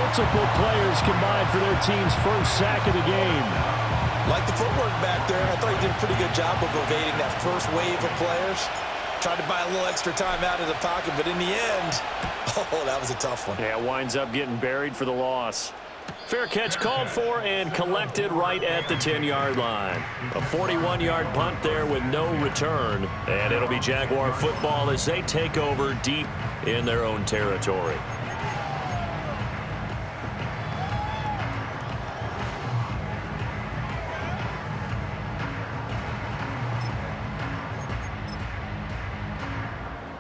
Multiple players combined for their team's first sack of the game. Like the footwork back there, I thought he did a pretty good job of evading that first wave of players. Tried to buy a little extra time out of the pocket, but in the end, oh, that was a tough one. Yeah, winds up getting buried for the loss. Fair catch called for and collected right at the 10-yard line. A 41-yard punt there with no return. And it'll be Jaguar football as they take over deep in their own territory.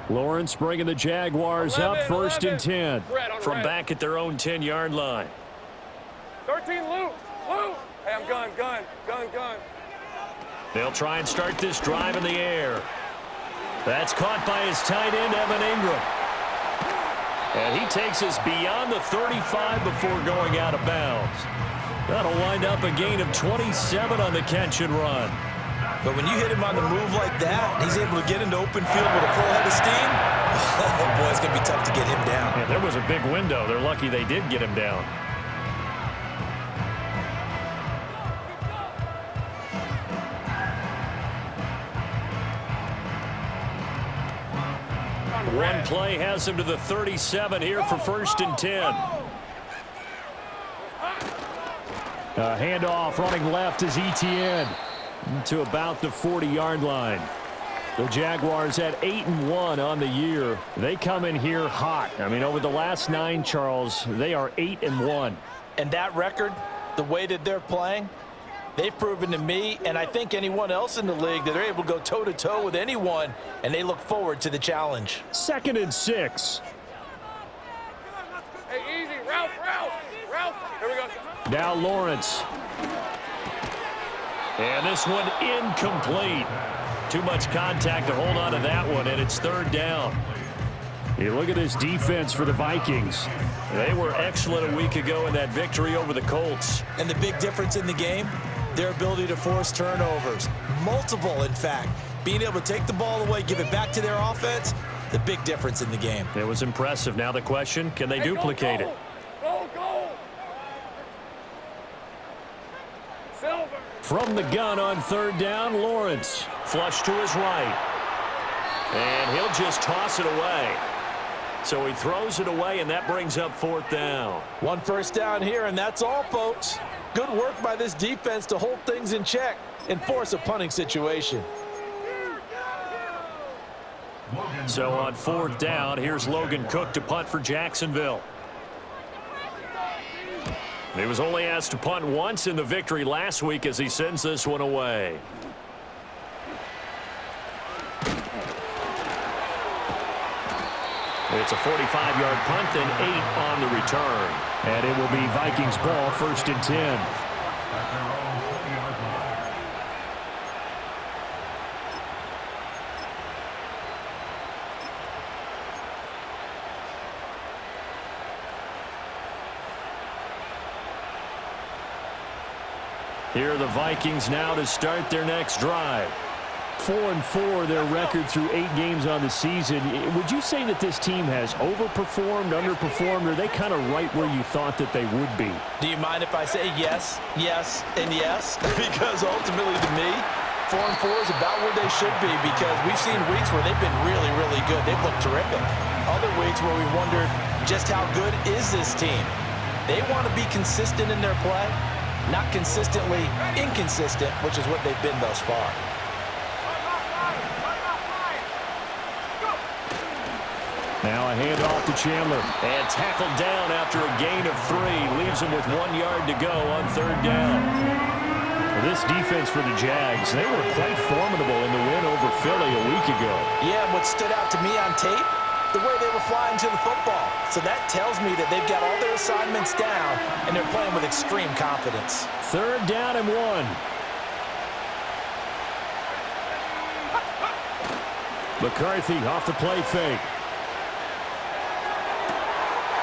Lawrence bringing the Jaguars up 1st and 10 from back at their own 10-yard line. 13, Luke. Hey, I'm gun. They'll try and start this drive in the air. That's caught by his tight end, Evan Ingram. And he takes us beyond the 35 before going out of bounds. That'll wind up a gain of 27 on the catch and run. But when you hit him on the move like that, he's able to get into open field with a full head of steam. Oh, boy, it's going to be tough to get him down. Yeah, there was a big window. They're lucky they did get him down. One play has him to the 37 here for 1st and 10. Handoff running left is Etienne to about the 40-yard line. The Jaguars at 8-1 on the year. They come in here hot. I mean, over the last 9, Charles, they are 8-1. And that record, the way that they're playing, they've proven to me, and I think anyone else in the league, that they're able to go toe-to-toe with anyone, and they look forward to the challenge. 2nd and 6. Hey, easy. Ralph. Here we go. Now Lawrence. And this one incomplete. Too much contact to hold on to that one, and it's 3rd down. You look at this defense for the Vikings. They were excellent a week ago in that victory over the Colts. And the big difference in the game, their ability to force turnovers. Multiple, in fact. Being able to take the ball away, give it back to their offense, the big difference in the game. It was impressive. Now the question, can they duplicate it? Go. Silver. From the gun on 3rd down, Lawrence. Flush to his right. And he'll just toss it away. So he throws it away, and that brings up 4th down. 1 first down here, and that's all, folks. Good work by this defense to hold things in check and force a punting situation. So on 4th down, here's Logan Cook to punt for Jacksonville. He was only asked to punt once in the victory last week as he sends this one away. It's a 45-yard punt and 8 on the return. And it will be Vikings ball 1st and 10. Here are the Vikings now to start their next drive. 4-4 their record through 8 games on the season. Would you say that this team has overperformed, underperformed, or are they kind of right where you thought that they would be? Do you mind if I say yes, and yes? Because ultimately to me, 4-4 is about where they should be, because we've seen weeks where they've been really, really good. They've looked terrific. Other weeks where we wondered just how good is this team. They want to be consistent in their play, not consistently inconsistent, which is what they've been thus far. Now a handoff to Chandler. And tackled down after a gain of 3. Leaves him with 1 yard to go on 3rd down. This defense for the Jags, they were quite formidable in the win over Philly a week ago. Yeah, and what stood out to me on tape, the way they were flying to the football. So that tells me that they've got all their assignments down, and they're playing with extreme confidence. 3rd down and 1. McCarthy off the play fake.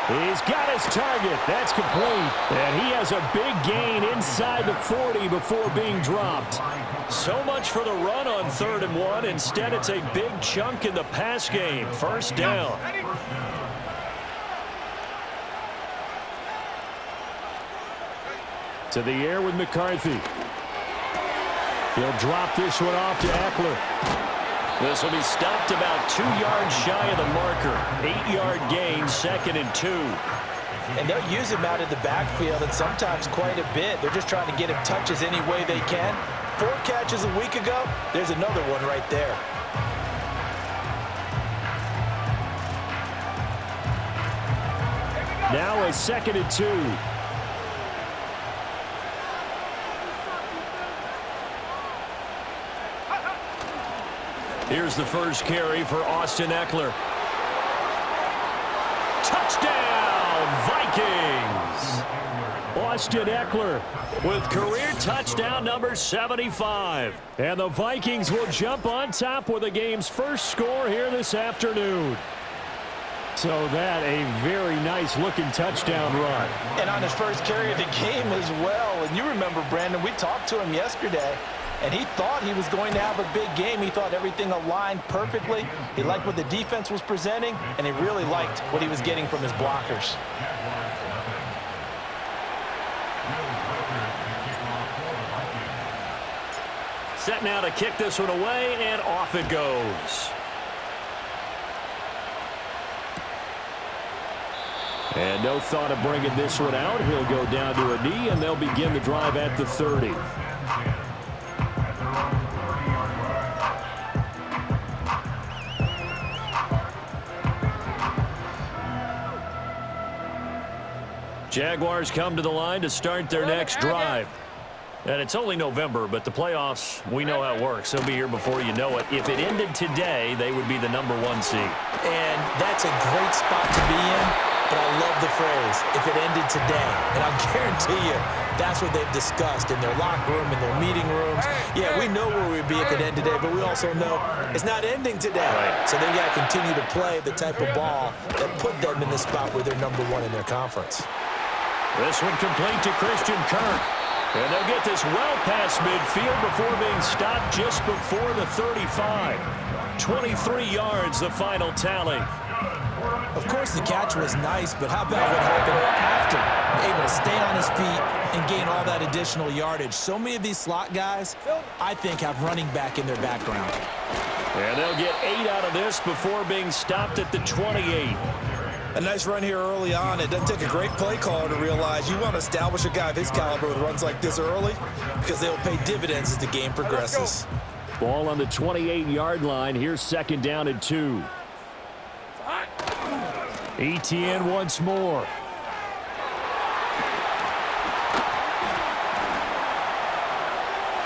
He's got his target. That's complete. And he has a big gain inside the 40 before being dropped. So much for the run on 3rd and 1. Instead, it's a big chunk in the pass game. 1st down. To the air with McCarthy. He'll drop this one off to Eckler. This will be stopped about 2 yards shy of the marker. 8-yard gain, 2nd and 2. And they'll use him out of the backfield, and sometimes quite a bit. They're just trying to get him touches any way they can. 4 catches a week ago. There's another one right there. Now a 2nd and 2. Here's the first carry for Austin Eckler. Touchdown, Vikings! Austin Eckler with career touchdown number 75. And the Vikings will jump on top with the game's first score here this afternoon. So that a very nice looking touchdown run. And on his first carry of the game as well. And you remember, Brandon, we talked to him yesterday, and he thought he was going to have a big game. He thought everything aligned perfectly. He liked what the defense was presenting, and he really liked what he was getting from his blockers. Set now to kick this one away, and off it goes. And no thought of bringing this one out. He'll go down to a knee, and they'll begin the drive at the 30. Jaguars come to the line to start their next drive. And it's only November, but the playoffs, we know how it works. They'll be here before you know it. If it ended today, they would be the number 1 seed. And that's a great spot to be in, but I love the phrase, if it ended today. And I'll guarantee you, that's what they've discussed in their locker room, in their meeting rooms. Yeah, we know where we'd be if it ended today, but we also know it's not ending today. Right. So they've got to continue to play the type of ball that put them in the spot where they're number 1 in their conference. This one complete to Christian Kirk. And they'll get this well past midfield before being stopped just before the 35. 23 yards, the final tally. Of course, the catch was nice, but how about what happened after? Able to stay on his feet and gain all that additional yardage. So many of these slot guys, I think, have running back in their background. And they'll get 8 out of this before being stopped at the 28. A nice run here early on. It doesn't take a great play caller to realize you want to establish a guy of his caliber with runs like this early because they'll pay dividends as the game progresses. Ball on the 28-yard line. Here's 2nd down and 2. ETN once more.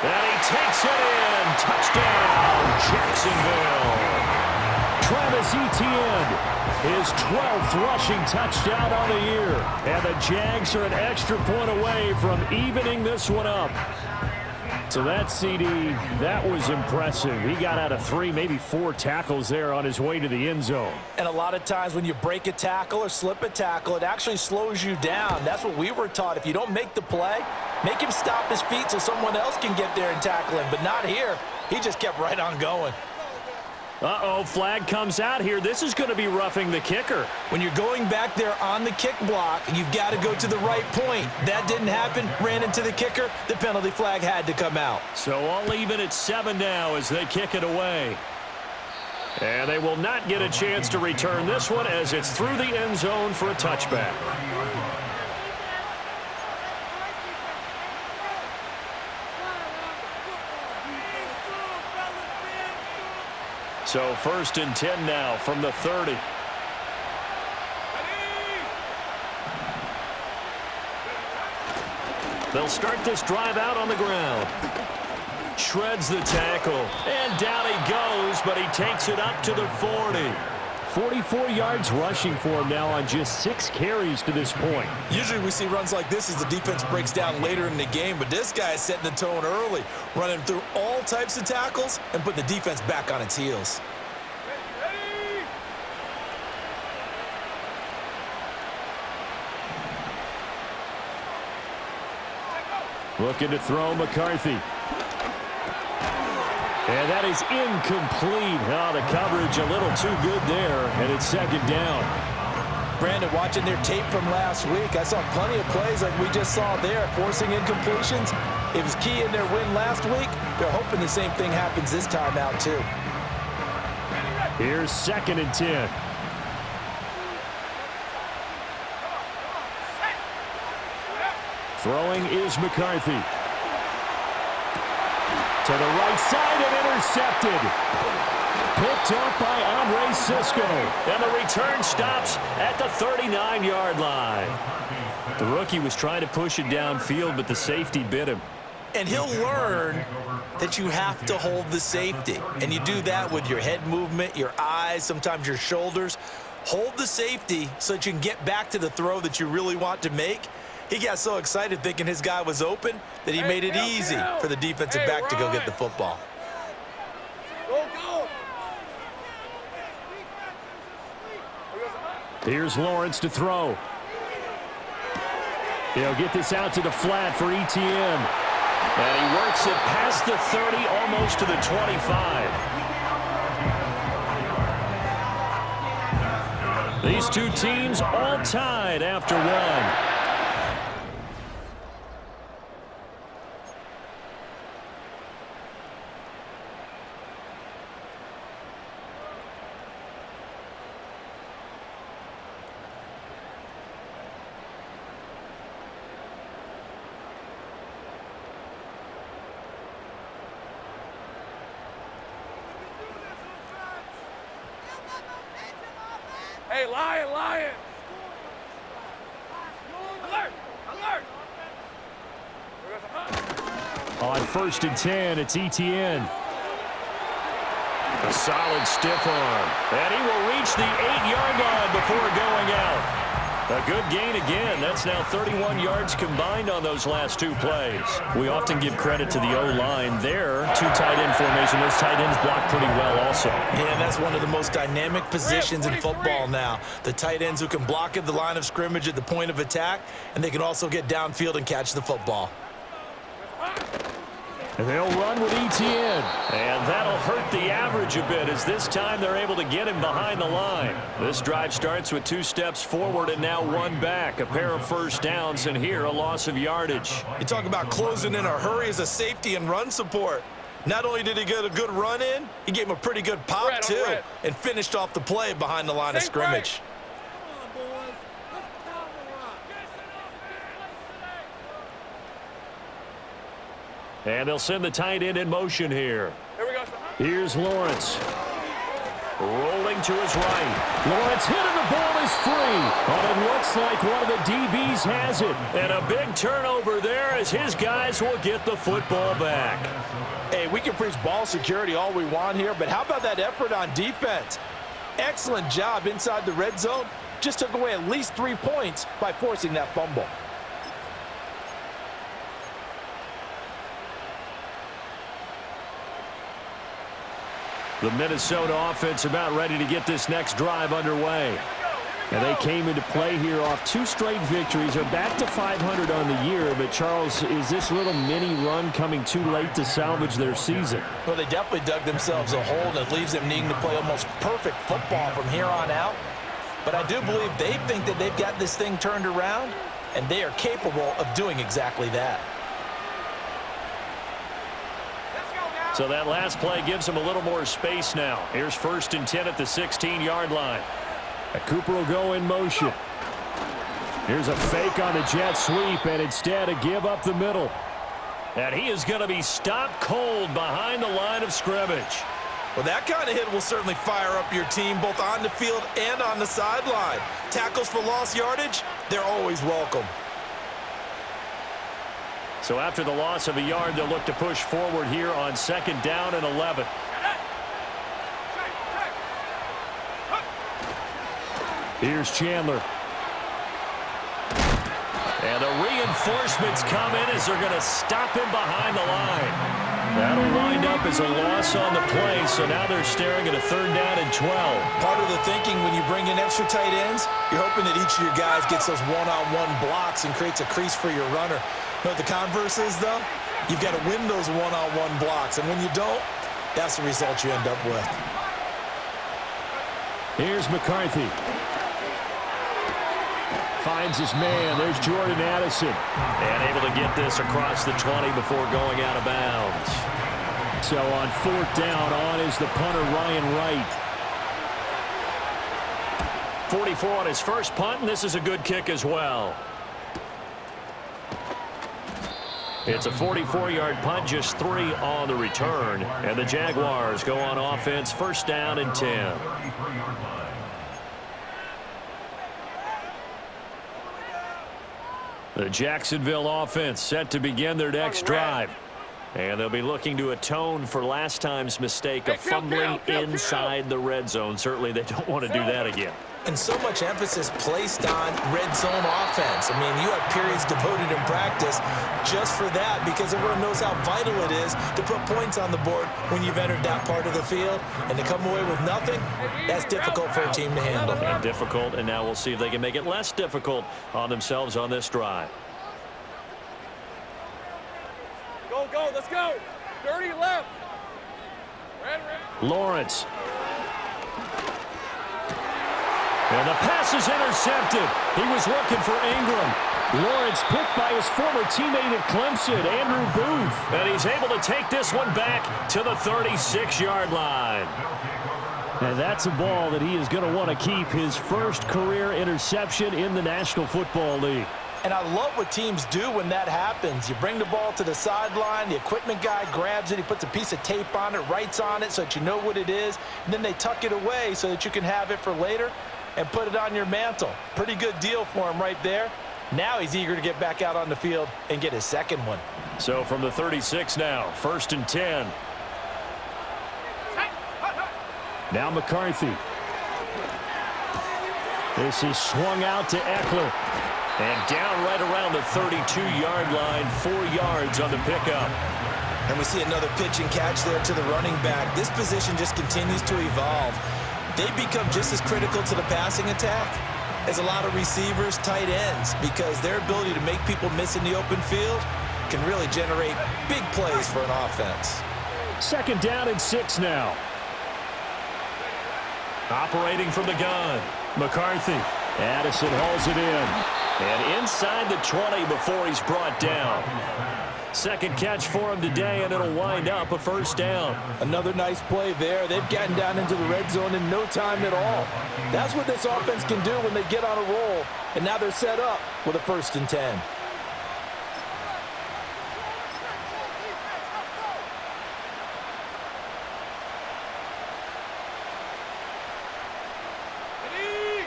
And he takes it in. Touchdown, Jacksonville. Travis Etienne, his 12th rushing touchdown on the year. And the Jags are an extra point away from evening this one up. So that CD, that was impressive. He got out of 3, maybe 4 tackles there on his way to the end zone. And a lot of times when you break a tackle or slip a tackle, it actually slows you down. That's what we were taught. If you don't make the play, make him stop his feet so someone else can get there and tackle him. But not here. He just kept right on going. Uh-oh, flag comes out here. This is going to be roughing the kicker. When you're going back there on the kick block, you've got to go to the right point. That didn't happen. Ran into the kicker. The penalty flag had to come out. So all even at 7 now as they kick it away. And they will not get a chance to return this one as it's through the end zone for a touchback. So 1st and 10 now from the 30. They'll start this drive out on the ground. Shreds the tackle. And down he goes, but he takes it up to the 40. 44 yards rushing for him now on just 6 carries to this point. Usually we see runs like this as the defense breaks down later in the game, but this guy is setting the tone early, running through all types of tackles and put the defense back on its heels. Looking to throw McCarthy. And that is incomplete. Oh, the coverage a little too good there, and it's 2nd down. Brandon, watching their tape from last week, I saw plenty of plays like we just saw there, forcing incompletions. It was key in their win last week. They're hoping the same thing happens this time out, too. Here's 2nd and 10. Throwing is McCarthy. To the right side and intercepted. Picked up by Andre Sisco. And the return stops at the 39-yard line. The rookie was trying to push it downfield, but the safety bit him. And he'll learn that you have to hold the safety. And you do that with your head movement, your eyes, sometimes your shoulders. Hold the safety so that you can get back to the throw that you really want to make. He got so excited thinking his guy was open that he made it easy for the defensive back to go get the football. Here's Lawrence to throw. He'll get this out to the flat for Etienne. And he works it past the 30, almost to the 25. These two teams all tied after one. Hey, Lion, Lion! Alert! Alert! On 1st and 10, it's Etienne. A solid stiff arm. And he will reach the 8-yard line before going out. A good gain again. That's now 31 yards combined on those last two plays. We often give credit to the O-line there. Two tight end formation. Those tight ends block pretty well also. Yeah, and that's one of the most dynamic positions in football now. The tight ends who can block at the line of scrimmage at the point of attack, and they can also get downfield and catch the football. And they'll run with Etienne. And that'll hurt the average a bit as this time they're able to get him behind the line. This drive starts with 2 steps forward and now 1 back. A pair of first downs and here a loss of yardage. You talk about closing in a hurry as a safety and run support. Not only did he get a good run in, he gave him a pretty good pop too and finished off the play behind the line of scrimmage. And they'll send the tight end in motion here. Here we go. Here's Lawrence. Rolling to his right. Lawrence hit and the ball is free. And it looks like one of the DBs has it. And a big turnover there as his guys will get the football back. Hey, we can preach ball security all we want here, but how about that effort on defense? Excellent job inside the red zone. Just took away at least 3 points by forcing that fumble. The Minnesota offense about ready to get this next drive underway. And they came into play here off 2 straight victories. They're back to 500 on the year. But, Charles, is this little mini run coming too late to salvage their season? Well, they definitely dug themselves a hole that leaves them needing to play almost perfect football from here on out. But I do believe they think that they've got this thing turned around, and they are capable of doing exactly that. So that last play gives him a little more space now. Here's 1st and 10 at the 16-yard line. Cooper will go in motion. Here's a fake on the jet sweep, and instead a give up the middle. And he is going to be stopped cold behind the line of scrimmage. Well, that kind of hit will certainly fire up your team both on the field and on the sideline. Tackles for lost yardage, they're always welcome. So after the loss of a yard, they'll look to push forward here on 2nd down and 11. Here's Chandler. And the reinforcements come in as they're going to stop him behind the line. That'll wind up as a loss on the play, so now they're staring at a 3rd down and 12. Part of the thinking when you bring in extra tight ends, you're hoping that each of your guys gets those one-on-one blocks and creates a crease for your runner. You know what the converse is, though? You've got to win those one-on-one blocks, and when you don't, that's the result you end up with. Here's McCarthy. finds his man. There's Jordan Addison. And able to get this across the 20 before going out of bounds. So on 4th down, on is the punter, Ryan Wright. 44 on his first punt, and this is a good kick as well. It's a 44-yard punt, just 3 on the return. And the Jaguars go on offense, 1st down and 10. The Jacksonville offense set to begin their next drive. And they'll be looking to atone for last time's mistake of fumbling inside the red zone. Certainly they don't want to do that again. And so much emphasis placed on red zone offense. I mean, you have periods devoted in practice just for that because everyone knows how vital it is to put points on the board when you've entered that part of the field. And to come away with nothing, that's difficult for a team to handle. And difficult, and now we'll see if they can make it less difficult on themselves on this drive. Go, let's go. 30 left. Red. Lawrence. And the pass is intercepted. He was looking for Ingram. Lawrence picked by his former teammate at Clemson, Andrew Booth. And he's able to take this one back to the 36-yard line. And that's a ball that he is going to want to keep, his first career interception in the National Football League. And I love what teams do when that happens. You bring the ball to the sideline, the equipment guy grabs it, he puts a piece of tape on it, writes on it so that you know what it is, and then they tuck it away so that you can have it for later and put it on your mantle. Pretty good deal for him right there. Now he's eager to get back out on the field and get his second one. So from the 36 now, 1st and 10. Now McCarthy. This is swung out to Eckler. And down right around the 32-yard line, 4 yards on the pickup. And we see another pitch and catch there to the running back. This position just continues to evolve. They become just as critical to the passing attack as a lot of receivers, tight ends, because their ability to make people miss in the open field can really generate big plays for an offense. 2nd down and 6 now. Operating from the gun, McCarthy. Addison hauls it in. And inside the 20 before he's brought down. Second catch for him today, and it'll wind up a 1st down. Another nice play there. They've gotten down into the red zone in no time at all. That's what this offense can do when they get on a roll. And now they're set up with a 1st and 10.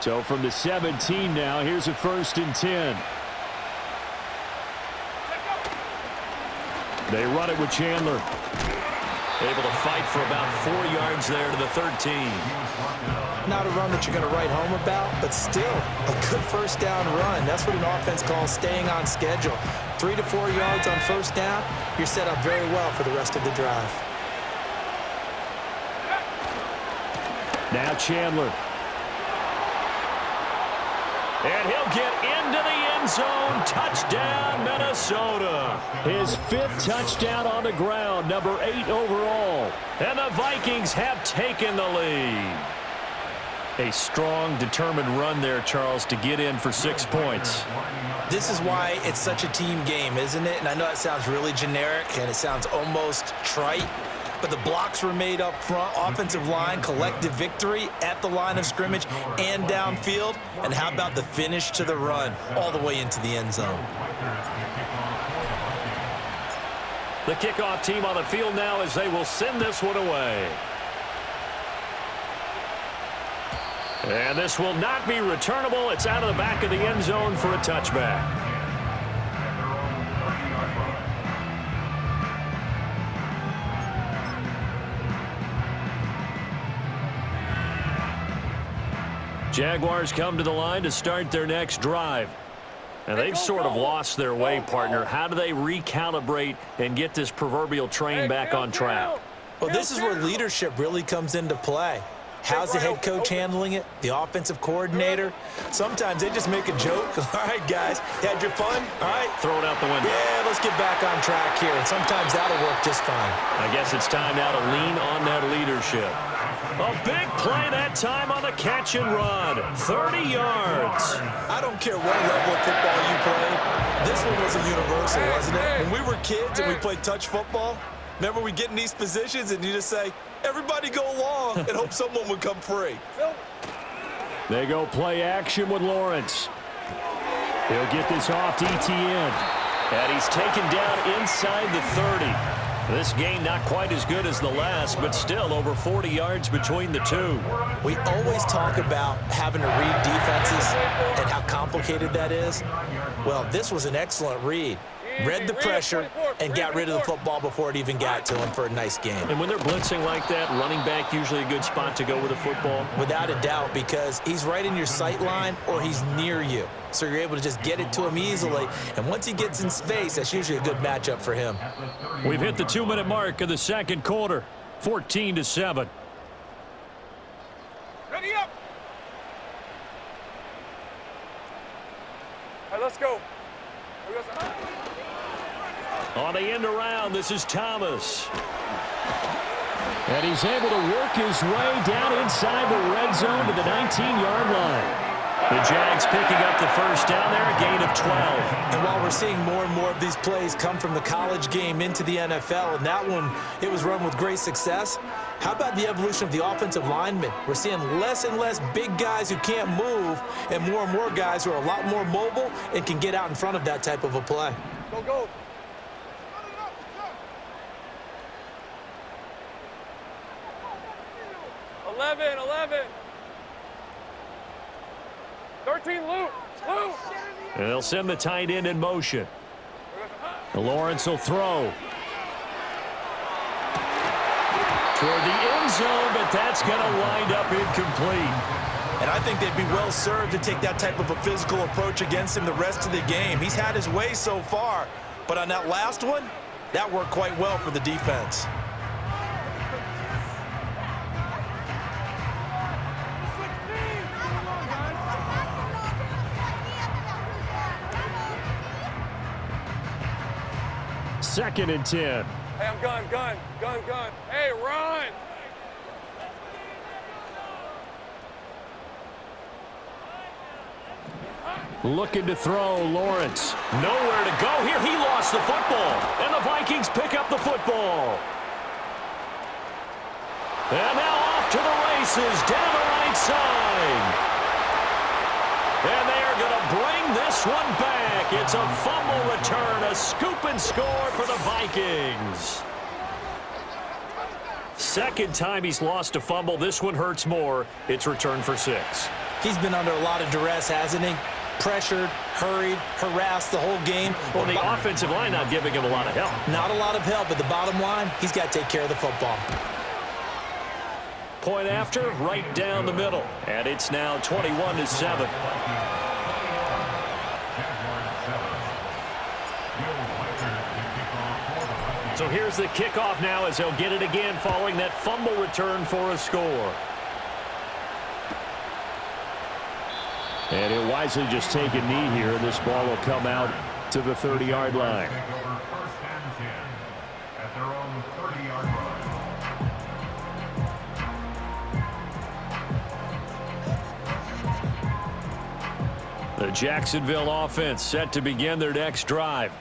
So from the 17 now, here's a 1st and 10. They run it with Chandler. Able to fight for about 4 yards there to the 13. Not a run that you're going to write home about, but still a good 1st down run. That's what an offense calls staying on schedule. 3 to 4 yards on 1st down, you're set up very well for the rest of the drive. Now Chandler. And he'll get into the end zone. Touchdown, Minnesota. His 5th touchdown on the ground, number 8 overall. And the Vikings have taken the lead. A strong, determined run there, Charles, to get in for 6 points. This is why it's such a team game, isn't it? And I know it sounds really generic and it sounds almost trite, but the blocks were made up front, offensive line, collective victory at the line of scrimmage and downfield. And how about the finish to the run all the way into the end zone? The kickoff team on the field now as they will send this one away. And this will not be returnable. It's out of the back of the end zone for a touchback. Jaguars come to the line to start their next drive. And they've sort of lost their way, partner. How do they recalibrate and get this proverbial train back on track? Well, this is where leadership really comes into play. How's the head coach handling it? The offensive coordinator? Sometimes they just make a joke. All right, guys, you had your fun? All right. Throw it out the window. Yeah, let's get back on track here. And sometimes that'll work just fine. I guess it's time now to lean on that leadership. A big play that time on the catch and run. 30 yards. I don't care what level of football you play. This one was a universal, wasn't it? When we were kids and we played touch football, remember we get in these positions and you just say, everybody go long and hope someone would come free. They go play action with Lawrence. He'll get this off to ETN. And he's taken down inside the 30. This game not quite as good as the last, but still over 40 yards between the two. We always talk about having to read defenses and how complicated that is. Well, this was an excellent read. Read the pressure and got rid of the football before it even got to him for a nice game. And when they're blitzing like that, running back usually a good spot to go with the football? Without a doubt, because he's right in your sight line or he's near you. So you're able to just get it to him easily. And once he gets in space, that's usually a good matchup for him. We've hit the 2-minute mark of the second quarter. 14-7. Ready up. All right, let's go. On the end around, this is Thomas. And he's able to work his way down inside the red zone to the 19-yard line. The Jags picking up the first down there, a gain of 12. And while we're seeing more and more of these plays come from the college game into the NFL, and that one, it was run with great success, how about the evolution of the offensive linemen? We're seeing less and less big guys who can't move and more guys who are a lot more mobile and can get out in front of that type of a play. Go, go. 11. 13, Luke. And they'll send the tight end in motion. Lawrence will throw. Toward the end zone, but that's going to wind up incomplete. And I think they'd be well served to take that type of a physical approach against him the rest of the game. He's had his way so far, but on that last one, that worked quite well for the defense. Second and 10. Hey, I'm gun. Hey, run. Looking to throw, Lawrence. Nowhere to go here. He lost the football. And the Vikings pick up the football. And now off to the races down the right side. And they are going to bring this one back. It's a fumble return, a scoop and score for the Vikings. Second time he's lost a fumble. This one hurts more. It's returned for 6. He's been under a lot of duress, hasn't he? Pressured, hurried, harassed the whole game. Well, the offensive line not giving him a lot of help. Not a lot of help, but the bottom line, he's got to take care of the football. Point after, right down the middle. And it's now 21-7. So here's the kickoff now as they'll get it again following that fumble return for a score. And he'll wisely just take a knee here, and this ball will come out to the 30-yard line. At their own 30-yard line. The Jacksonville offense set to begin their next drive.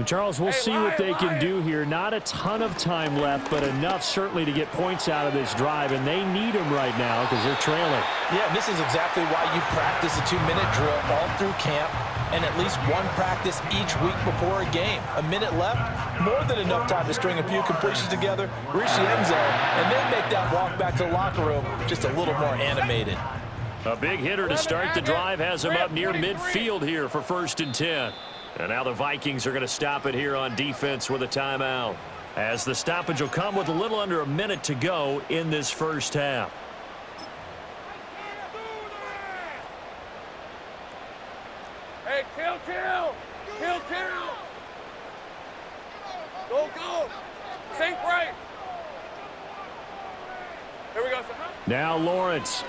Charles, we'll see what they can do here. Not a ton of time left, but enough certainly to get points out of this drive, and they need them right now because they're trailing. Yeah, this is exactly why you practice a 2-minute drill all through camp and at least one practice each week before a game. A minute left, more than enough time to string a few completions together, reach the end zone, and then make that walk back to the locker room just a little more animated. A big hitter to start the drive has him up near midfield here for 1st and 10. And now the Vikings are going to stop it here on defense with a timeout, as the stoppage will come with a little under a minute to go in this first half. Hey, kill. Go. Sink right. Here we go, sir. Now Lawrence.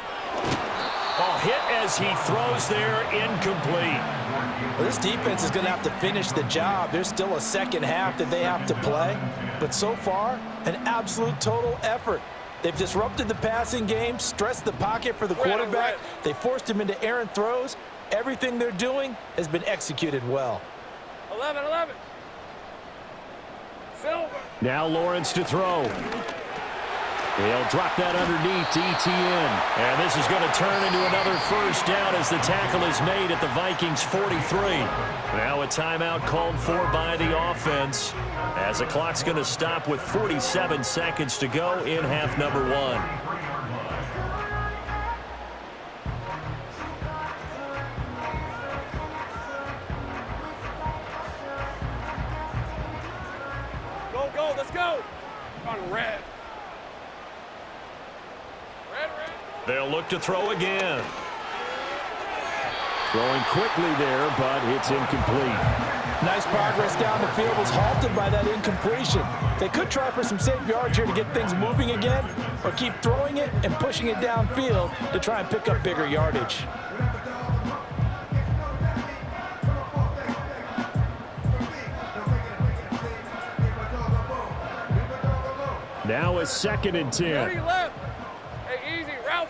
Oh, hit as he throws there, incomplete. Well, this defense is going to have to finish the job. There's still a second half that they have to play. But so far, an absolute total effort. They've disrupted the passing game, stressed the pocket for the quarterback. They forced him into errant throws. Everything they're doing has been executed well. 11. Silver. Now Lawrence to throw. He'll drop that underneath to ETN. And this is going to turn into another first down as the tackle is made at the Vikings 43. Now a timeout called for by the offense as the clock's going to stop with 47 seconds to go in half number 1. Go, let's go. On red. They'll look to throw again. Throwing quickly there, but it's incomplete. Nice progress down the field was halted by that incompletion. They could try for some safe yards here to get things moving again, or keep throwing it and pushing it downfield to try and pick up bigger yardage. Now a 2nd and 10. 30 left. Hey, easy. Ralph.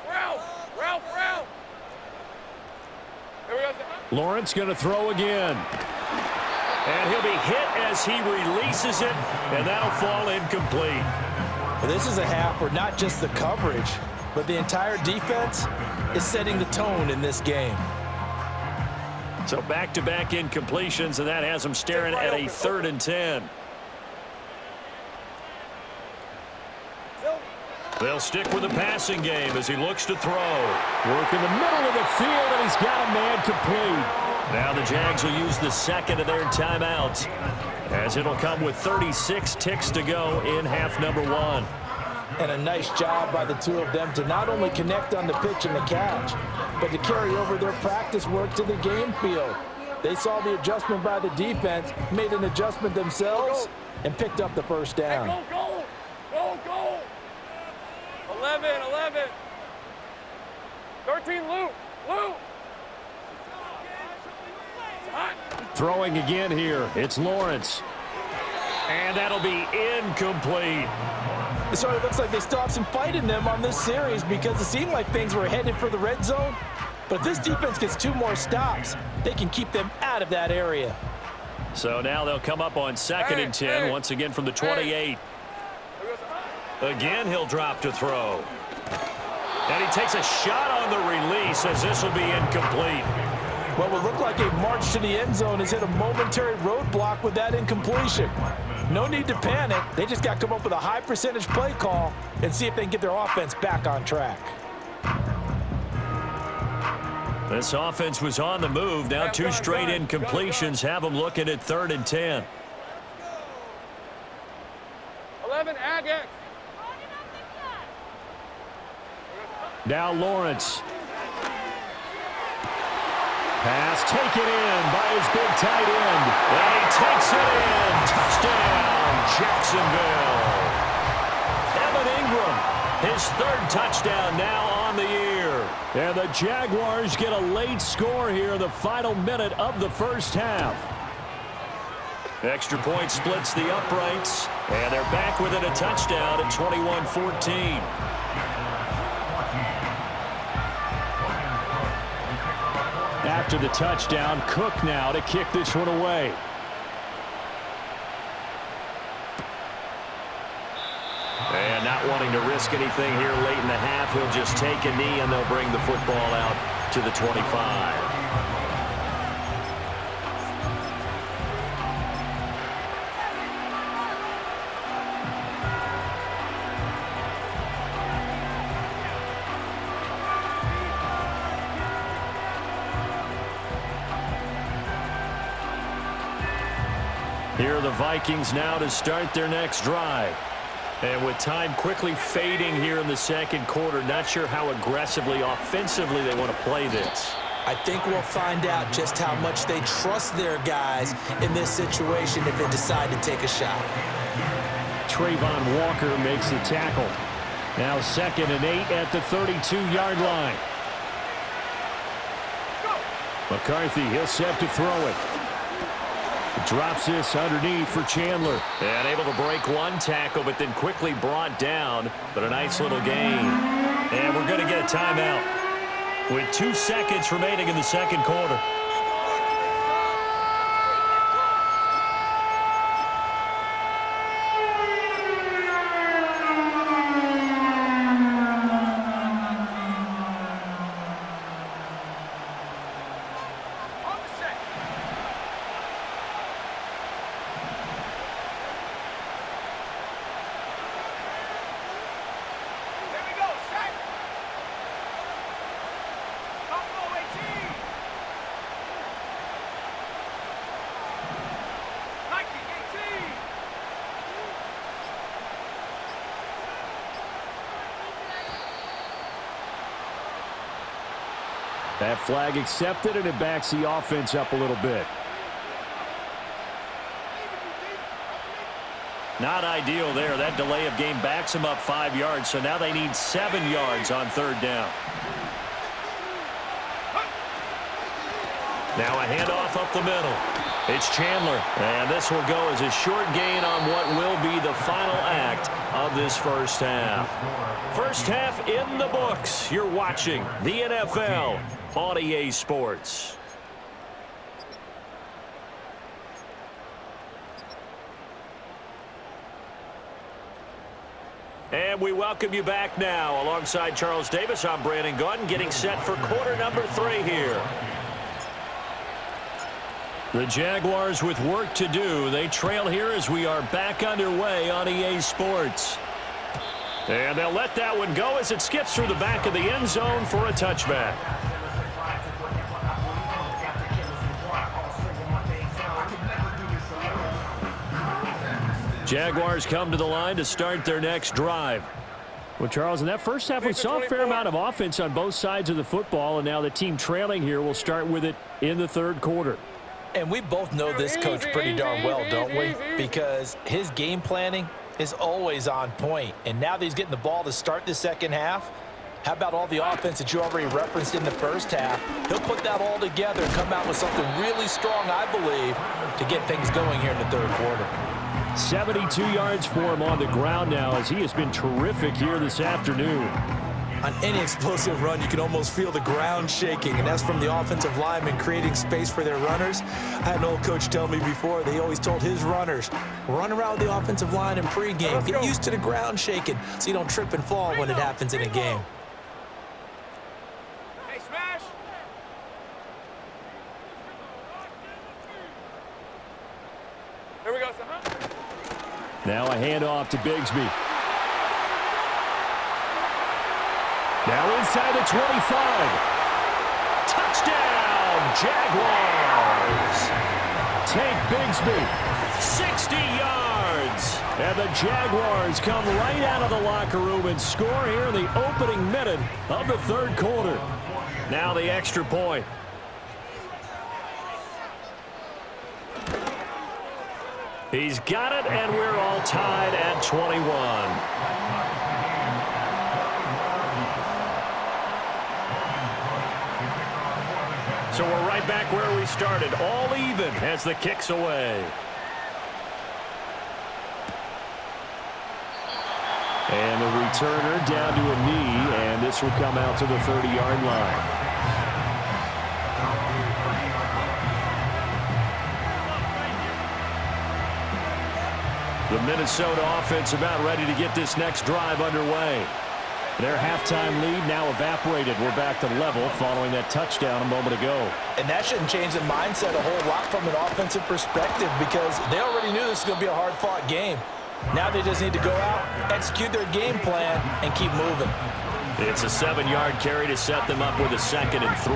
Here we go. Lawrence going to throw again. And he'll be hit as he releases it, and that'll fall incomplete. Well, this is a half where not just the coverage, but the entire defense is setting the tone in this game. So back-to-back incompletions, and that has them staring at a 3rd and 10. They'll stick with the passing game as he looks to throw. Work in the middle of the field, and he's got a man complete. Now the Jags will use the second of their timeouts as it'll come with 36 ticks to go in half number 1. And a nice job by the two of them to not only connect on the pitch and the catch, but to carry over their practice work to the game field. They saw the adjustment by the defense, made an adjustment themselves, and picked up the first down. Hey, go. 11. 13, Luke. Throwing again here. It's Lawrence. And that'll be incomplete. So it looks like they still have some fight in them on this series because it seemed like things were headed for the red zone. But if this defense gets 2 more stops, they can keep them out of that area. So now they'll come up on 2nd and 10, once again from the 28. Again, he'll drop to throw. And he takes a shot on the release as this will be incomplete. What will look like a march to the end zone has hit a momentary roadblock with that incompletion. No need to panic. They just got to come up with a high percentage play call and see if they can get their offense back on track. This offense was on the move. Now 2 straight incompletions have them looking at 3rd and 10. 11, Agate. Now Lawrence. Pass taken in by his big tight end. And he takes it in. Touchdown, Jacksonville. Evan Ingram, his 3rd touchdown now on the year. And the Jaguars get a late score here in the final minute of the first half. Extra point splits the uprights, and they're back within a touchdown at 21-14. After the touchdown, Cook now to kick this one away. And not wanting to risk anything here late in the half, he'll just take a knee and they'll bring the football out to the 25. Here are the Vikings now to start their next drive. And with time quickly fading here in the second quarter, not sure how aggressively, offensively they want to play this. I think we'll find out just how much they trust their guys in this situation if they decide to take a shot. Trayvon Walker makes the tackle. Now 2nd and 8 at the 32-yard line. McCarthy, he'll set to throw it. Drops this underneath for Chandler. And able to break one tackle, but then quickly brought down. But a nice little gain. And we're going to get a timeout with 2 seconds remaining in the second quarter. That flag accepted, and it backs the offense up a little bit. Not ideal there. That delay of game backs them up 5 yards, so now they need 7 yards on third down. Now a handoff up the middle. It's Chandler, and this will go as a short gain on what will be the final act of this first half. First half in the books. You're watching the NFL on EA Sports. And we welcome you back now. Alongside Charles Davis, I'm Brandon Gaudin, getting set for quarter number 3 here. The Jaguars with work to do. They trail here as we are back underway on EA Sports. And they'll let that one go as it skips through the back of the end zone for a touchback. Jaguars come to the line to start their next drive. Well, Charles, in that first half, we saw a fair amount of offense on both sides of the football, and now the team trailing here will start with it in the third quarter. And we both know this coach pretty darn well, don't we? Because his game planning is always on point. And now that he's getting the ball to start the second half, how about all the offense that you already referenced in the first half? He'll put that all together and come out with something really strong, I believe, to get things going here in the third quarter. 72 yards for him on the ground now as he has been terrific here this afternoon. On any explosive run, you can almost feel the ground shaking, and that's from the offensive linemen creating space for their runners. I had an old coach tell me before, they always told his runners, run around the offensive line in pregame. Get used to the ground shaking so you don't trip and fall when it happens in a game. Hey, smash! Here we go, son. Now a handoff to Bigsby. Now inside the 25. Touchdown, Jaguars. Take Bigsby. 60 yards. And the Jaguars come right out of the locker room and score here in the opening minute of the third quarter. Now the extra point. He's got it, and we're all tied at 21. So we're right back where we started, all even as the kick's away. And the returner down to a knee, and this will come out to the 30-yard line. The Minnesota offense about ready to get this next drive underway. Their halftime lead now evaporated. We're back to level following that touchdown a moment ago. And that shouldn't change the mindset a whole lot from an offensive perspective because they already knew this was going to be a hard-fought game. Now they just need to go out, execute their game plan, and keep moving. It's a 7-yard carry to set them up with a 2nd and 3.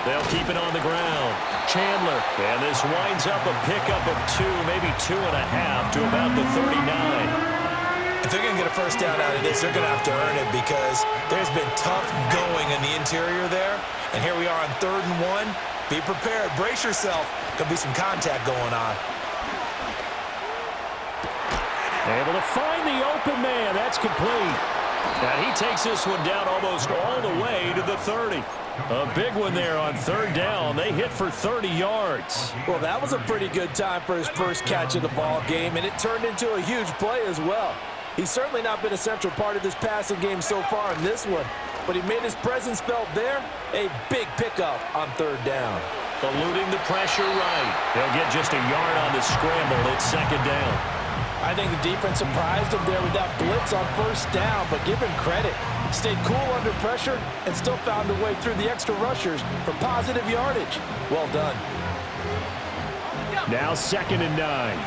They'll keep it on the ground. Chandler, and this winds up a pickup of 2, maybe 2.5 to about the 39. If they're going to get a first down out of this, they're going to have to earn it because there's been tough going in the interior there. And here we are on 3rd and 1. Be prepared. Brace yourself. There'll be some contact going on. Able to find the open man. That's complete. And he takes this one down almost all the way to the 30. A big one there on third down. They hit for 30 yards. Well, that was a pretty good time for his first catch of the ball game, and it turned into a huge play as well. He's certainly not been a central part of this passing game so far in this one, but he made his presence felt there. A big pickup on third down. Eluding the pressure right. They'll get just a yard on the scramble. It's second down. I think the defense surprised him there with that blitz on first down, but give him credit. Stayed cool under pressure and still found a way through the extra rushers for positive yardage. Well done. Now 2nd and 9.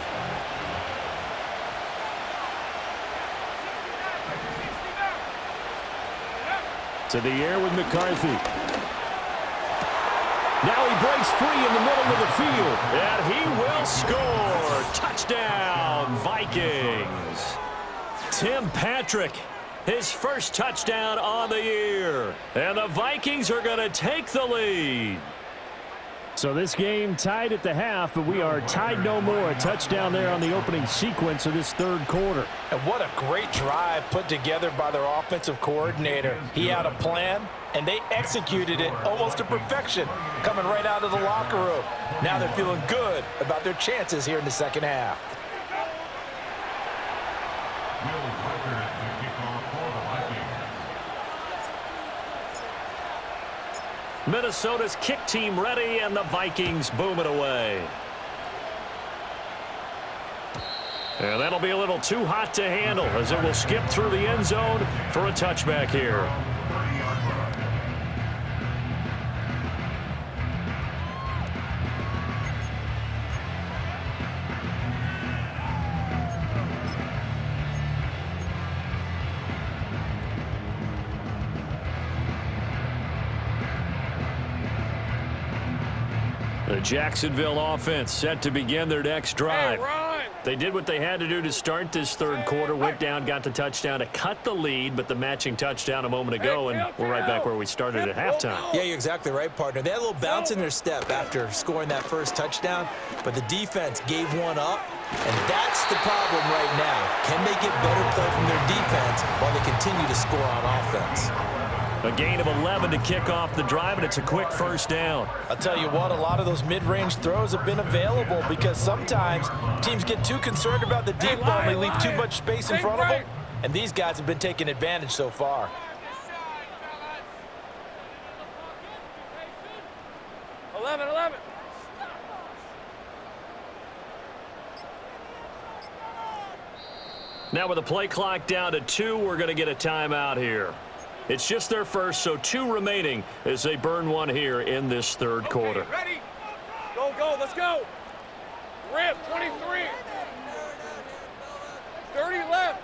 To the air with McCarthy. Now he breaks free in the middle of the field. And he will score. Touchdown, Vikings. Tim Patrick, his first touchdown on the year. And the Vikings are going to take the lead. So this game tied at the half, but we are tied no more. A touchdown there on the opening sequence of this third quarter. And what a great drive put together by their offensive coordinator. He had a plan, and they executed it almost to perfection, coming right out of the locker room. Now they're feeling good about their chances here in the second half. Will Tucker at the kickoff for the Vikings. Minnesota's kick team ready, and the Vikings boom it away. And that'll be a little too hot to handle as it will skip through the end zone for a touchback here. The Jacksonville offense set to begin their next drive. They did what they had to do to start this third quarter, went down, got the touchdown to cut the lead, but the matching touchdown a moment ago, and we're right back where we started at halftime. Yeah, you're exactly right, partner. They had a little bounce in their step after scoring that first touchdown, but the defense gave one up, and that's the problem right now. Can they get better play from their defense while they continue to score on offense? A gain of 11 to kick off the drive, and it's a quick first down. I'll tell you what, a lot of those mid-range throws have been available because sometimes teams get too concerned about the deep ball and they leave too much space in front of them, and these guys have been taking advantage so far. Now with the play clock down to 2, we're going to get a timeout here. It's just their first, so 2 remaining as they burn one here in this third quarter. Ready? Go, go, let's go. Rip, 23. 30 left.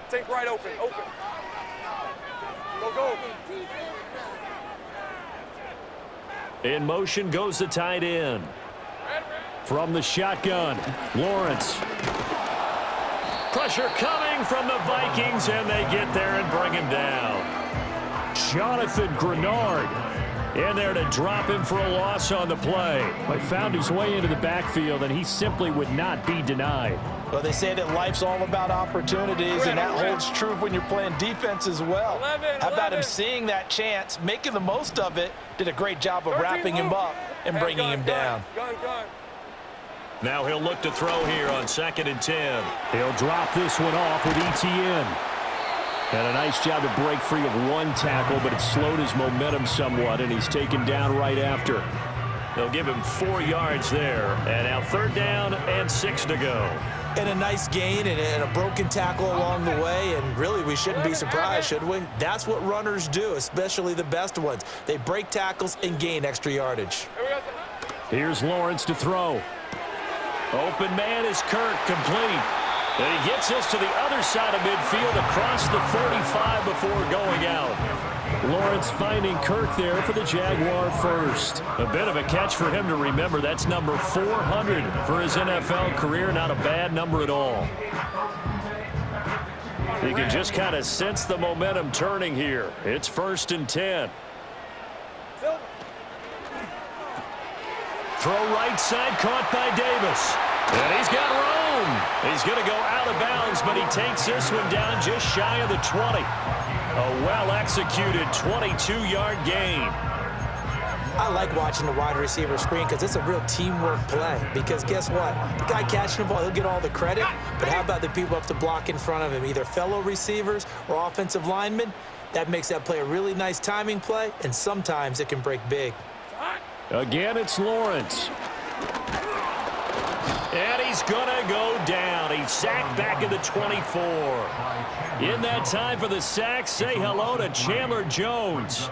Think right open, open. Go, go. In motion goes the tight end. From the shotgun, Lawrence. Pressure coming from the Vikings, and they get there and bring him down. Jonathan Grenard in there to drop him for a loss on the play. But found his way into the backfield, and he simply would not be denied. Well, they say that life's all about opportunities, and that holds true when you're playing defense as well. How about him seeing that chance, making the most of it, did a great job of wrapping him up and bringing him down. Gun. Now he'll look to throw here on 2nd and 10. He'll drop this one off with ETN. And a nice job to break free of one tackle, but it slowed his momentum somewhat, and he's taken down right after. They'll give him 4 yards there. And now 3rd down and 6 to go. And a nice gain and a broken tackle along the way, and really we shouldn't be surprised, should we? That's what runners do, especially the best ones. They break tackles and gain extra yardage. Here's Lawrence to throw. Open man is Kirk, complete. And he gets this to the other side of midfield across the 45 before going out. Lawrence finding Kirk there for the Jaguar first. A bit of a catch for him to remember. That's number 400 for his NFL career. Not a bad number at all. You can just kind of sense the momentum turning here. It's 1st and 10. Throw right side, caught by Davis. And he's got room. He's going to go out of bounds, but he takes this one down just shy of the 20. A well-executed 22-yard gain. I like watching the wide receiver screen because it's a real teamwork play. Because guess what? The guy catching the ball, he'll get all the credit. But how about the people up to block in front of him, either fellow receivers or offensive linemen? That makes that play a really nice timing play, and sometimes it can break big. Again, it's Lawrence. And he's going to go down. He's sacked back at the 24. In that time for the sack, say hello to Chandler Jones.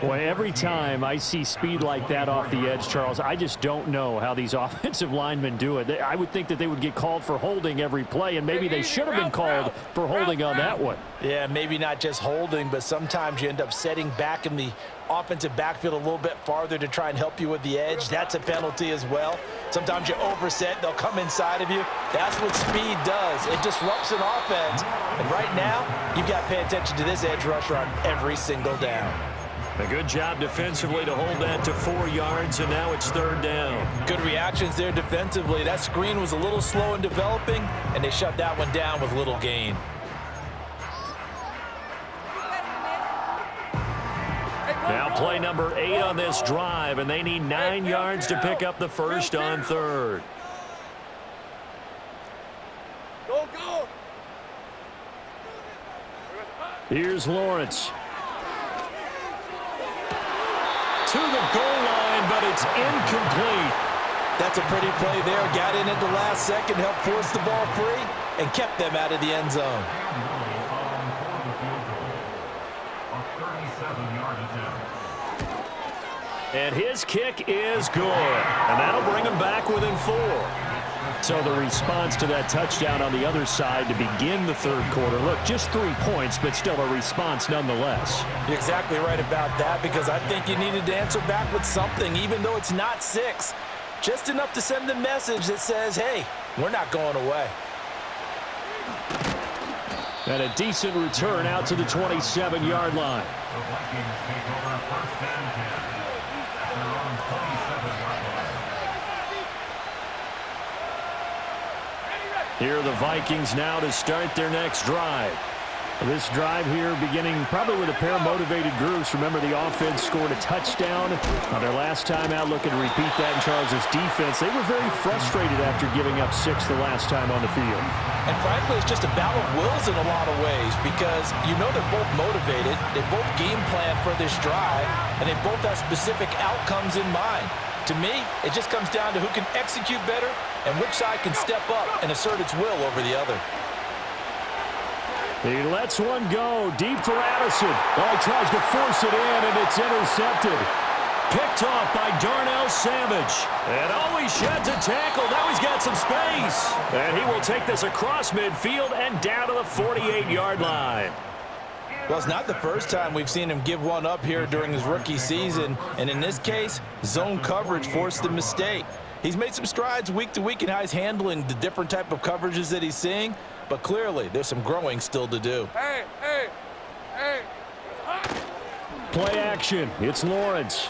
Boy, every time I see speed like that off the edge, Charles, I just don't know how these offensive linemen do it. I would think that they would get called for holding every play, and maybe they should have been called for holding on that one. Yeah, maybe not just holding, but sometimes you end up setting back in the offensive backfield a little bit farther to try and help you with the edge. That's a penalty as well. Sometimes you overset, they'll come inside of you. That's what speed does. It disrupts an offense. And right now, you've got to pay attention to this edge rusher on every single down. A good job defensively to hold that to 4 yards, and now it's 3rd down. Good reactions there defensively. That screen was a little slow in developing, and they shut that one down with little gain. Now play number 8 on this drive, and they need 9 yards to pick up the first on 3rd. Go, go. Here's Lawrence. To the goal line, but it's incomplete. That's a pretty play there. Got in at the last second, helped force the ball free, and kept them out of the end zone. And his kick is good. And that'll bring him back within 4. So the response to that touchdown on the other side to begin the 3rd quarter. Look, just 3 points, but still a response nonetheless. You're exactly right about that, because I think you needed to answer back with something, even though it's not 6. Just enough to send a message that says, hey, we're not going away. And a decent return out to the 27-yard line. The Vikings take over 1st and 10. They're on 27-yard line. Here are the Vikings now to start their next drive. This drive here beginning probably with a pair of motivated groups. Remember, the offense scored a touchdown on their last time out. Looking to repeat that in Charles's defense. They were very frustrated after giving up 6 the last time on the field. And frankly, it's just a battle of wills in a lot of ways, because you know they're both motivated, they both game plan for this drive, and they both have specific outcomes in mind. To me, it just comes down to who can execute better and which side can step up and assert its will over the other. He lets one go deep for Addison. Oh, he tries to force it in, and it's intercepted. Picked off by Darnell Savage. And always sheds a tackle. Now he's got some space. And he will take this across midfield and down to the 48-yard line. Well, it's not the first time we've seen him give one up here during his rookie season. And in this case, zone coverage forced the mistake. He's made some strides week to week in how he's handling the different type of coverages that he's seeing. But clearly, there's some growing still to do. Hey, hey, hey. Play action. It's Lawrence.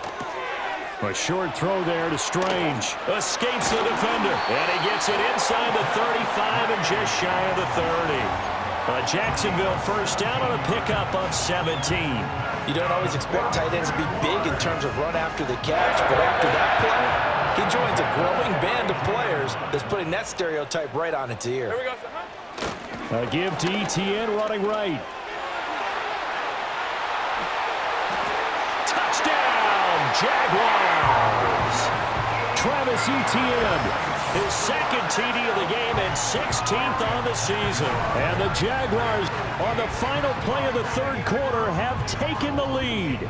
A short throw there to Strange. Escapes the defender. And he gets it inside the 35 and just shy of the 30. A Jacksonville first down on a pickup of 17. You don't always expect tight ends to be big in terms of run after the catch, but after that play, he joins a growing band of players that's putting that stereotype right on its ear. Here we go. A give to ETN running right. Touchdown, Jaguars! Travis Etienne. His second TD of the game and 16th on the season. And the Jaguars, on the final play of the 3rd quarter, have taken the lead.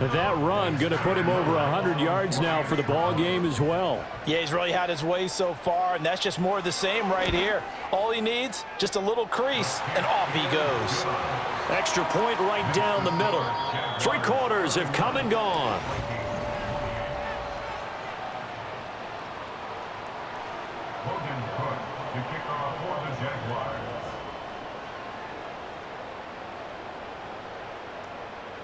That run going to put him over 100 yards now for the ball game as well. Yeah, he's really had his way so far, and that's just more of the same right here. All he needs, just a little crease, and off he goes. Extra point right down the middle. 3 quarters have come and gone. Logan Cook to kick off for the Jaguars.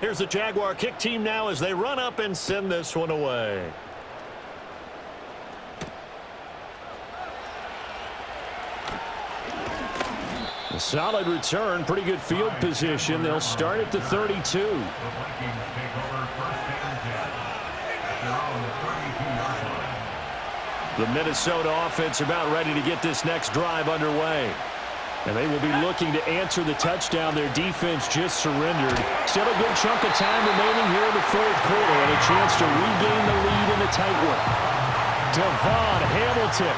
Here's the Jaguar kick team now as they run up and send this one away. A solid return, pretty good field position. They'll start at the 32. The Vikings take over first and 10 at their own 32-yard line. The Minnesota offense about ready to get this next drive underway. And they will be looking to answer the touchdown their defense just surrendered. Still a good chunk of time remaining here in the fourth quarter and a chance to regain the lead in a tight one. Devon Hamilton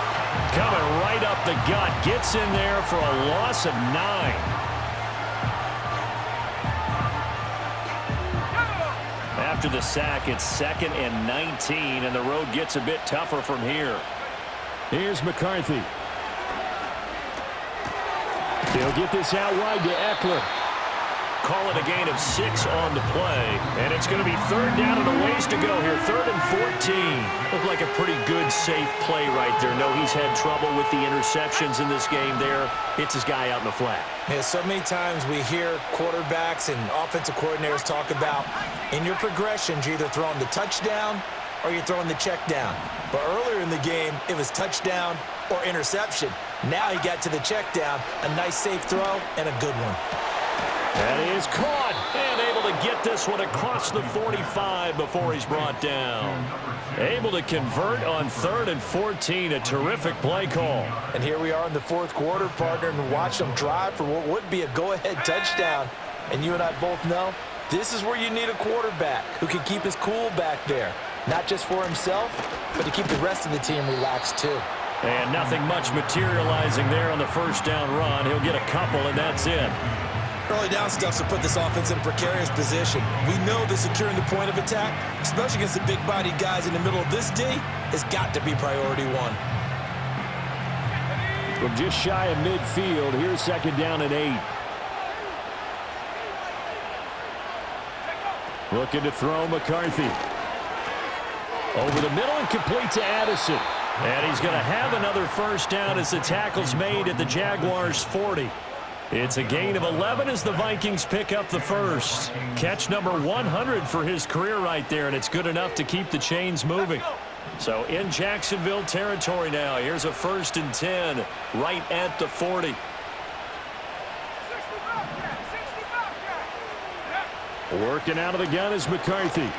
coming right up the gut. Gets in there for a loss of 9. After the sack, it's 2nd and 19, and the road gets a bit tougher from here. Here's McCarthy. He'll get this out wide to Eckler. Call it a gain of 6 on the play. And it's going to be 3rd down and a ways to go here. 3rd and 14. Looked like a pretty good, safe play right there. No, he's had trouble with the interceptions in this game there. Hits his guy out in the flat. Yeah, so many times we hear quarterbacks and offensive coordinators talk about in your progressions, you're either throwing the touchdown or you're throwing the check down. But earlier in the game, it was touchdown or interception. Now he got to the check down, a nice safe throw, and a good one. That is caught and able to get this one across the 45 before he's brought down. Able to convert on 3rd and 14, a terrific play call. And here we are in the fourth quarter, partner, and watch them drive for what would be a go-ahead touchdown. And you and I both know this is where you need a quarterback who can keep his cool back there. Not just for himself, but to keep the rest of the team relaxed too. And nothing much materializing there on the first down run. He'll get a couple, and that's it. Early down stuff to put this offense in a precarious position. We know that securing the point of attack, especially against the big-bodied guys in the middle of this D, has got to be priority one. From just shy of midfield, here's 2nd down and 8. Looking to throw McCarthy. Over the middle and complete to Addison. And he's going to have another first down as the tackle's made at the Jaguars' 40. It's a gain of 11 as the Vikings pick up the first. Catch number 100 for his career right there, and it's good enough to keep the chains moving. So in Jacksonville territory now, here's a 1st and 10 right at the 40. Working out of the gun is McCarthy.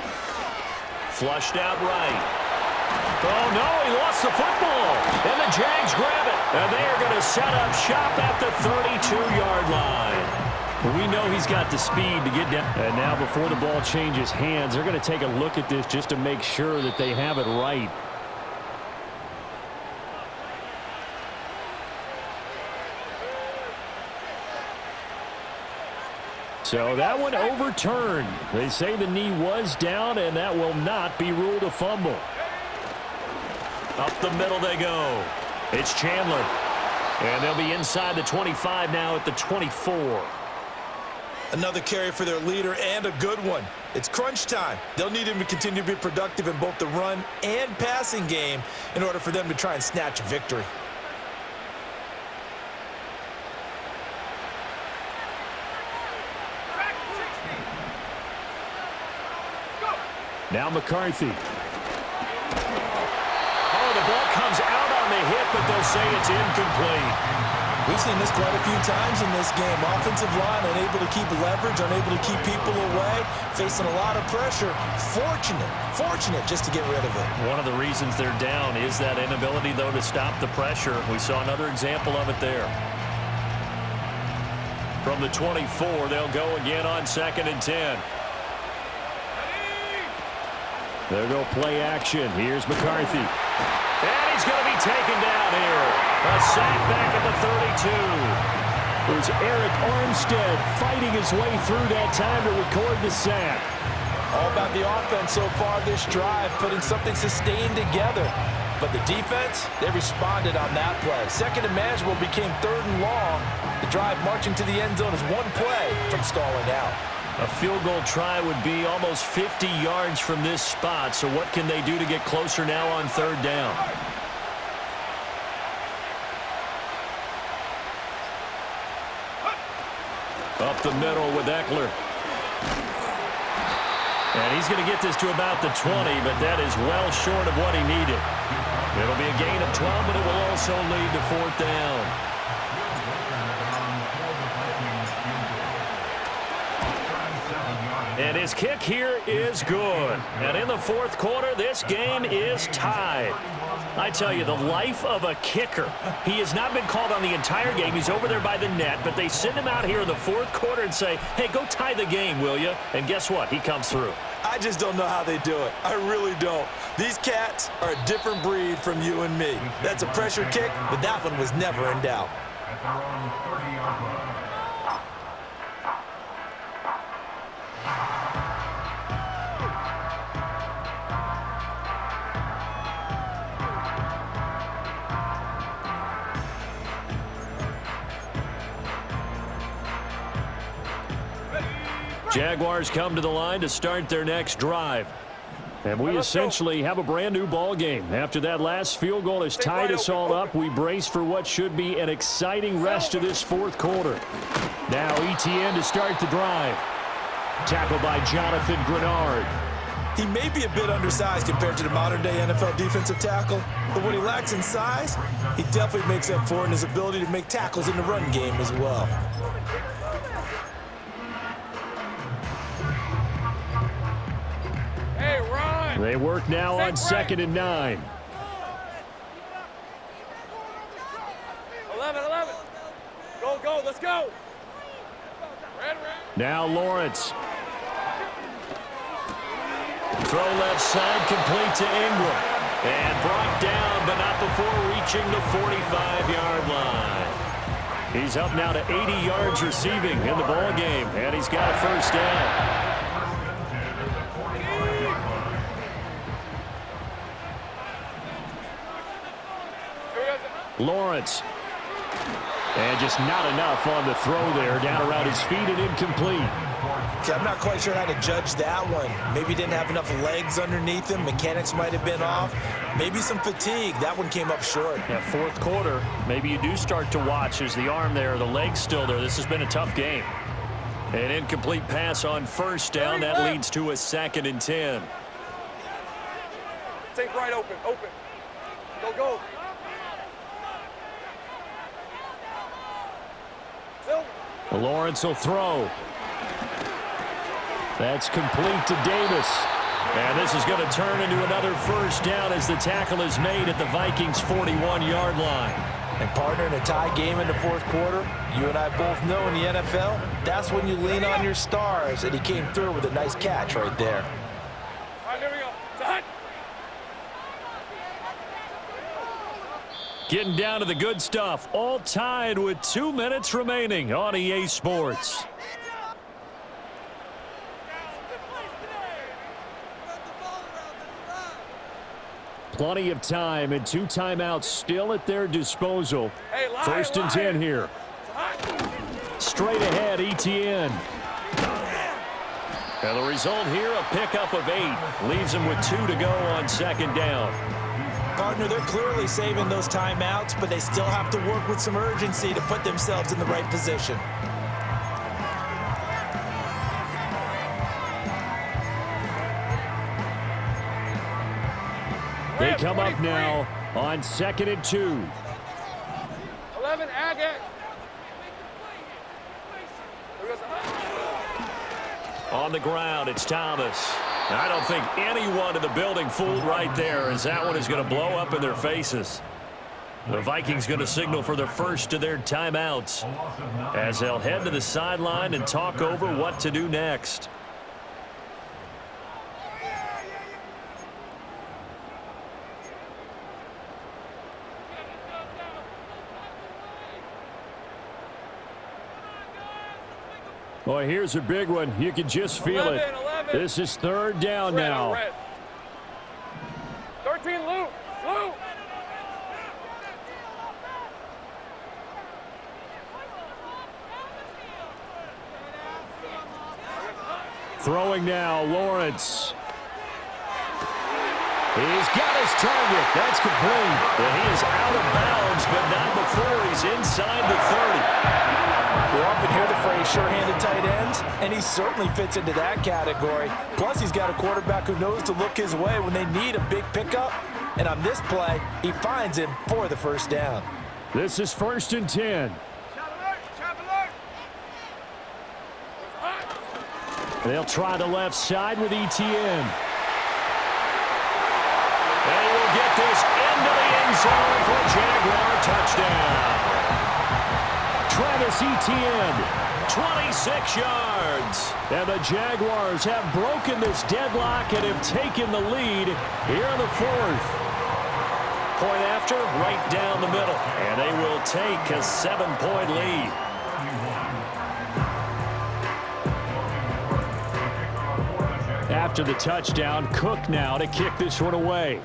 Flushed out right. Oh, no, he lost the football. And the Jags grab it. And they are going to set up shop at the 32-yard line. We know he's got the speed to get down. And now before the ball changes hands, they're going to take a look at this just to make sure that they have it right. So that one overturned. They say the knee was down, and that will not be ruled a fumble. Up the middle they go. It's Chandler. And they'll be inside the 25 now at the 24. Another carry for their leader and a good one. It's crunch time. They'll need him to continue to be productive in both the run and passing game in order for them to try and snatch a victory. Now McCarthy. Oh, the ball comes out on the hit, but they'll say it's incomplete. We've seen this quite a few times in this game. Offensive line unable to keep leverage, unable to keep people away, facing a lot of pressure. Fortunate just to get rid of it. One of the reasons they're down is that inability, though, to stop the pressure. We saw another example of it there. From the 24, they'll go again on 2nd and 10. There go play action. Here's McCarthy. And he's going to be taken down here. A sack back at the 32. There's Eric Armstead fighting his way through that time to record the sack. All about the offense so far this drive, putting something sustained together. But the defense, they responded on that play. 2nd and manageable became 3rd and long. The drive marching to the end zone is one play from stalling out. A field goal try would be almost 50 yards from this spot. So what can they do to get closer now on 3rd down? Up the middle with Eckler. And he's going to get this to about the 20, but that is well short of what he needed. It'll be a gain of 12, but it will also lead to 4th down. And his kick here is good. And in the fourth quarter, this game is tied. I tell you, the life of a kicker. He has not been called on the entire game. He's over there by the net, but they send him out here in the fourth quarter and say, hey, go tie the game, will you? And guess what? He comes through. I just don't know how they do it. I really don't. These cats are a different breed from you and me. That's a pressure kick, but that one was never in doubt. At their own 30-yard line. Jaguars come to the line to start their next drive. And we essentially have a brand new ball game. After that last field goal has tied us all up, we brace for what should be an exciting rest of this fourth quarter. Now ETN to start the drive. Tackled by Jonathan Grenard. He may be a bit undersized compared to the modern-day NFL defensive tackle, but what he lacks in size, he definitely makes up for in his ability to make tackles in the run game as well. They work now on 2nd and 9. 11. Go, let's go. Red. Now Lawrence. Throw left side, complete to Ingram. And brought down, but not before reaching the 45-yard line. He's up now to 80 yards receiving in the ball game, and he's got a first down. Lawrence. And just not enough on the throw there. Down around his feet and incomplete. I'm not quite sure how to judge that one. Maybe he didn't have enough legs underneath him. Mechanics might have been off. Maybe some fatigue. That one came up short. Yeah, fourth quarter, maybe you do start to watch. Is the arm there, the leg's still there. This has been a tough game. An incomplete pass on first down. That leads to a 2nd and 10. Take right, open. Go. Lawrence will throw. That's complete to Davis. And this is going to turn into another first down as the tackle is made at the Vikings' 41-yard line. And partner, in a tie game in the fourth quarter, you and I both know in the NFL, that's when you lean on your stars, and he came through with a nice catch right there. All right, here we go. Time. Getting down to the good stuff, all tied with 2 minutes remaining on EA Sports. Plenty of time and 2 timeouts still at their disposal. Hey, First and 10 here. Straight ahead, ETN. And the result here, a pickup of 8. Leaves him with 2 to go on 2nd down. Partner, they're clearly saving those timeouts, but they still have to work with some urgency to put themselves in the right position. They come up now on 2nd and 2. 11, Agate. On the ground, it's Thomas. I don't think anyone in the building fooled right there, as that one is going to blow up in their faces. The Vikings going to signal for the first of their timeouts as they'll head to the sideline and talk over what to do next. Boy, here's a big one. You can just feel 11. This is 3rd down now. 13, Lou. Throwing now, Lawrence. He's got his target. That's complete. And he is out of bounds, but not before he's inside the 30. We often hear the phrase sure-handed tight ends, and he certainly fits into that category. Plus, he's got a quarterback who knows to look his way when they need a big pickup. And on this play, he finds him for the first down. This is 1st and 10. They'll try the left side with Etienne. And he will get this into the end zone for a Jaguar touchdown. Travis Etienne. 26 yards. And the Jaguars have broken this deadlock and have taken the lead here in the fourth. Point after, right down the middle. And they will take a 7-point lead. After the touchdown, Cook now to kick this one away.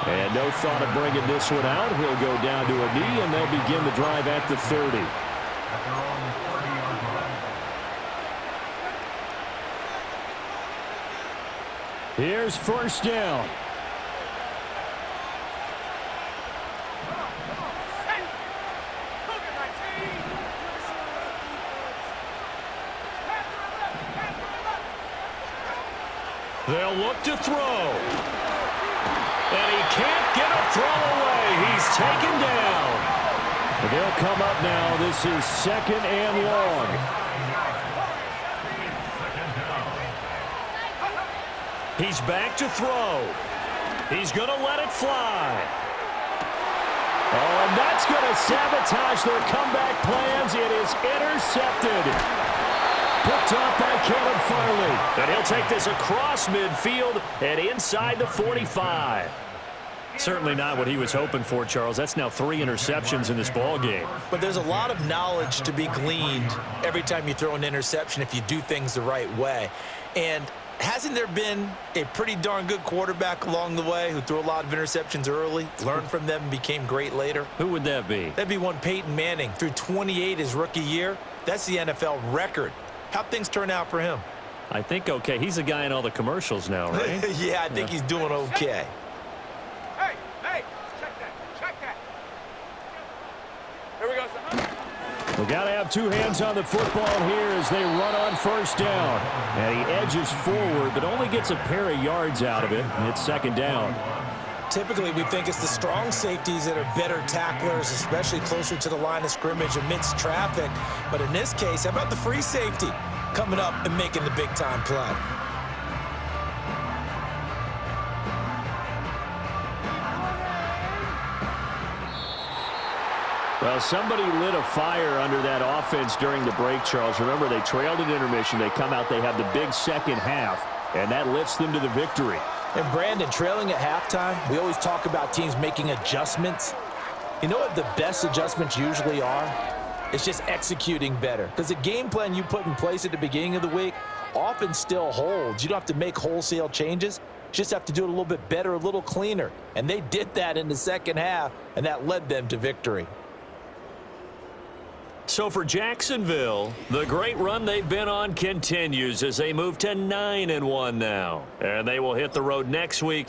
And no thought of bringing this one out. He'll go down to a knee, and they'll begin the drive at the 30. Here's first down. They'll look to throw. And he can't get a throw away. He's taken down. They'll come up now. This is second and long. He's back to throw. He's going to let it fly. Oh, and that's going to sabotage their comeback plans. It is intercepted. Picked off by Caleb Farley. And he'll take this across midfield and inside the 45. Certainly not what he was hoping for, Charles. That's now 3 interceptions in this ball game. But there's a lot of knowledge to be gleaned every time you throw an interception if you do things the right way. And hasn't there been a pretty darn good quarterback along the way who threw a lot of interceptions early, learned from them, and became great later? Who would that be? That'd be one Peyton Manning. Threw 28 his rookie year. That's the NFL record. How'd things turn out for him? I think okay. He's a guy in all the commercials now, right? Yeah, I think he's doing okay. Hey, check that. Here we go, son. We got to have 2 hands on the football here as they run on first down. And he edges forward, but only gets a pair of yards out of it, and it's second down. Typically, we think it's the strong safeties that are better tacklers, especially closer to the line of scrimmage amidst traffic. But in this case, how about the free safety coming up and making the big-time play? Well, somebody lit a fire under that offense during the break, Charles. Remember, they trailed at intermission. They come out, they have the big second half, and that lifts them to the victory. And Brandon, trailing at halftime, we always talk about teams making adjustments. You know what the best adjustments usually are? It's just executing better. Because the game plan you put in place at the beginning of the week often still holds. You don't have to make wholesale changes. You just have to do it a little bit better, a little cleaner. And they did that in the second half, and that led them to victory. So for Jacksonville, the great run they've been on continues as they move to 9-1 now. And they will hit the road next week.